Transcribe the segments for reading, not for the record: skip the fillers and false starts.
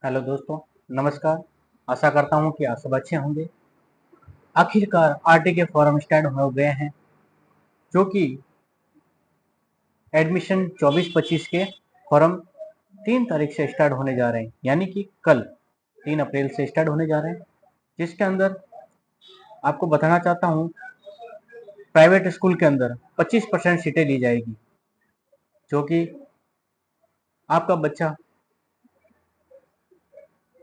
Hello दोस्तों, नमस्कार। आशा करता हूँ कि आप सब अच्छे होंगे। आखिरकार आरटी के फॉर्म स्टार्ट हो गए हैं, जो कि एडमिशन 24-25 के फॉर्म 3 तारीख से स्टार्ट होने जा रहे हैं, यानी कि कल 3 अप्रैल से स्टार्ट होने जा रहे हैं। जिसके अंदर आपको बताना चाहता हूँ, प्राइवेट स्कूल के अंदर 25% सीटें ली जाएगी, जो कि आपका बच्चा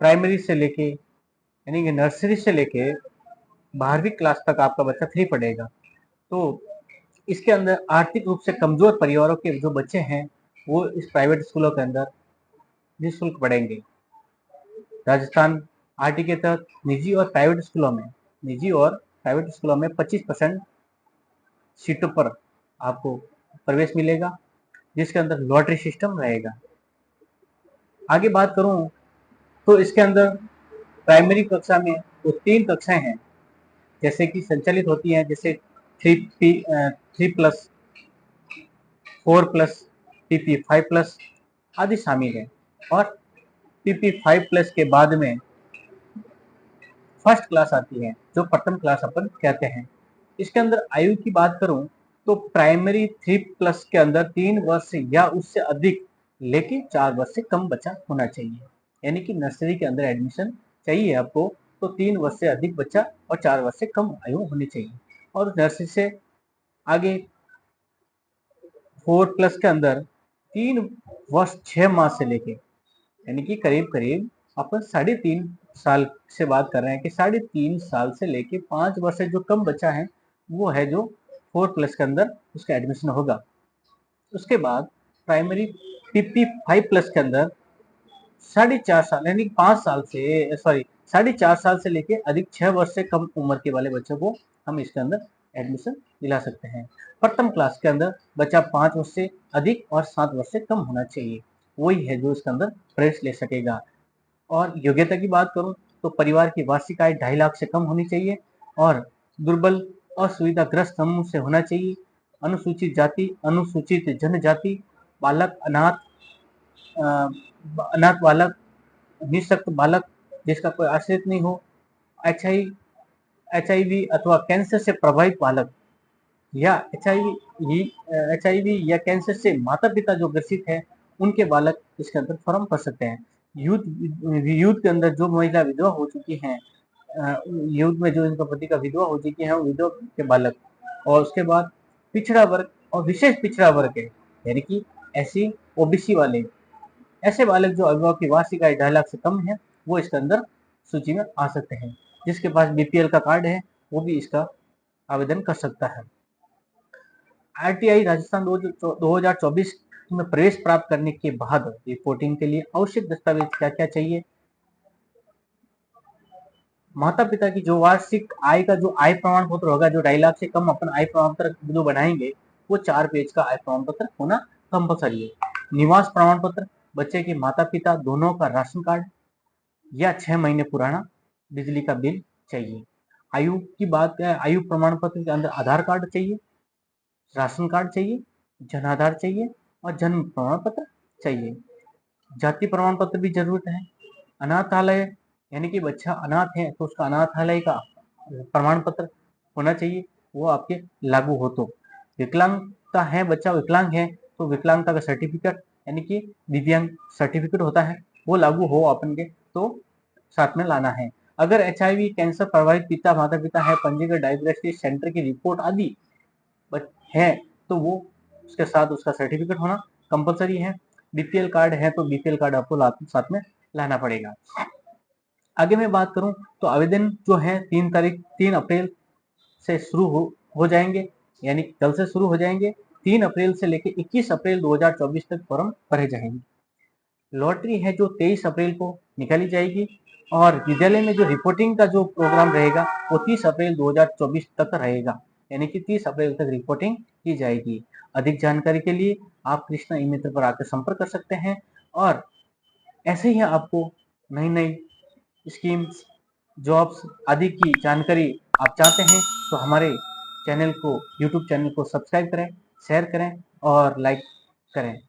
प्राइमरी से लेके यानी कि नर्सरी से लेके 12वीं क्लास तक आपका बच्चा फ्री पढ़ेगा। तो इसके अंदर आर्थिक रूप से कमजोर परिवारों के जो बच्चे हैं वो इस प्राइवेट स्कूलों के अंदर निःशुल्क पढ़ेंगे। राजस्थान आरटी के तहत निजी और प्राइवेट स्कूलों में 25% सीटों पर आपको प्रवेश मिलेगा, जिसके अंदर लॉटरी सिस्टम रहेगा। आगे बात करूं तो इसके अंदर प्राइमरी कक्षा में वो 3 कक्षाएं हैं जैसे कि संचालित होती हैं, जैसे 3+, 4+, PP5+ आदि शामिल है। और PP5+ के बाद में फर्स्ट क्लास आती है, जो प्रथम क्लास अपन कहते हैं। इसके अंदर आयु की बात करूं तो प्राइमरी 3+ के अंदर 3 वर्ष या उससे अधिक लेकिन 4 वर्ष से कम बच्चा होना चाहिए। यानी कि नर्सरी के अंदर एडमिशन चाहिए आपको तो 3 वर्ष से अधिक बच्चा और 4 वर्ष से कम आयु होनी चाहिए। और नर्सरी से आगे 4+ के अंदर 3 वर्ष 6 माह से लेके यानी कि करीब करीब अपन 3.5 साल से बात कर रहे हैं कि 3.5 साल से लेके 5 वर्ष से जो कम बच्चा है वो है जो 4+ के अंदर उसका एडमिशन होगा। उसके बाद प्राइमरी PP5+ के अंदर 4.5 साल यानी 5 साल से 4.5 साल से लेके अधिक 6 वर्ष से कम उम्र के वाले बच्चों को हम इसके अंदर एडमिशन दिला सकते हैं। प्रथम क्लास के अंदर बच्चा 5 वर्ष से अधिक और 7 वर्ष से कम होना चाहिए, वही है जो इसके अंदर प्रवेश ले सकेगा। और योग्यता की बात करूं तो परिवार की वार्षिक आय 2.5 लाख से कम होनी चाहिए और दुर्बल असुविधाग्रस्त समूह से होना चाहिए। अनुसूचित जाति, अनुसूचित जनजाति, बालक, अनाथ बालक, निःशक्त बालक जिसका कोई आश्रित नहीं हो, HIV अथवा कैंसर से प्रभावित बालक या HIV या कैंसर से माता पिता जो ग्रसित है उनके बालक इसके अंदर फॉर्म भर सकते हैं। यूथ के अंदर जो महिला विधवा हो चुकी हैं, यूथ में जो इनका पति का विधवा हो चुकी है, विधवा के बालक, और उसके बाद पिछड़ा वर्ग और विशेष पिछड़ा वर्ग है यानी कि SC OBC वाले ऐसे बालक जो अभिभावक की वार्षिक आय 2.5 लाख से कम है वो इसके अंदर सूची में आ सकते हैं। जिसके पास BPL का कार्ड है वो भी इसका आवेदन कर सकता है। RTI राजस्थान 2024 में प्रवेश प्राप्त करने के बाद रिपोर्टिंग के लिए आवश्यक दस्तावेज क्या क्या चाहिए। माता पिता की जो वार्षिक आय का जो आय प्रमाण पत्र होगा, जो 2.5 लाख से कम अपन आय प्रमाण पत्र जो बनाएंगे वो 4 पेज का आय प्रमाण पत्र होना कंपलसरी है। निवास प्रमाण पत्र, बच्चे के माता पिता दोनों का राशन कार्ड या 6 महीने पुराना बिजली का बिल चाहिए। आयु की बात है, आयु प्रमाण पत्र के अंदर आधार कार्ड चाहिए, राशन कार्ड चाहिए, जन आधार चाहिए और जन्म प्रमाण पत्र चाहिए। जाति प्रमाण पत्र भी जरूरत है। अनाथालय यानी कि बच्चा अनाथ है तो उसका अनाथालय का प्रमाण पत्र होना चाहिए, वो आपके लागू हो। तो विकलांगता है, बच्चा विकलांग है तो विकलांगता का सर्टिफिकेट यानी कि दिव्यांग सर्टिफिकेट होता है वो लागू हो अपन के तो साथ में लाना है। अगर HIV कैंसर प्रभावित पिता माता पिता है, पंजीकृत डायग्नोस्टिक सेंटर की रिपोर्ट आदि है तो वो उसके साथ उसका सर्टिफिकेट होना कंपलसरी है। BPL कार्ड है तो BPL कार्ड आपको साथ में लाना पड़ेगा। आगे मैं बात करूं तो आवेदन जो है 3 अप्रैल से शुरू हो जाएंगे, यानी कल से शुरू हो जाएंगे। 3 अप्रैल से लेकर 21 अप्रैल 2024 तक फॉर्म भरे जाएंगे। लॉटरी है जो 23 अप्रैल को निकाली जाएगी और विद्यालय में जो रिपोर्टिंग का जो प्रोग्राम रहेगा वो 30 अप्रैल 2024 तक रहेगा, यानी कि 30 अप्रैल तक रिपोर्टिंग की जाएगी। अधिक जानकारी के लिए आप कृष्णा ई मित्र पर आकर संपर्क कर सकते हैं और ऐसे ही आपको नई नई स्कीम्स, जॉब्स आदि की जानकारी आप चाहते हैं तो हमारे चैनल को, यूट्यूब चैनल को सब्सक्राइब करें, शेयर करें और लाइक करें।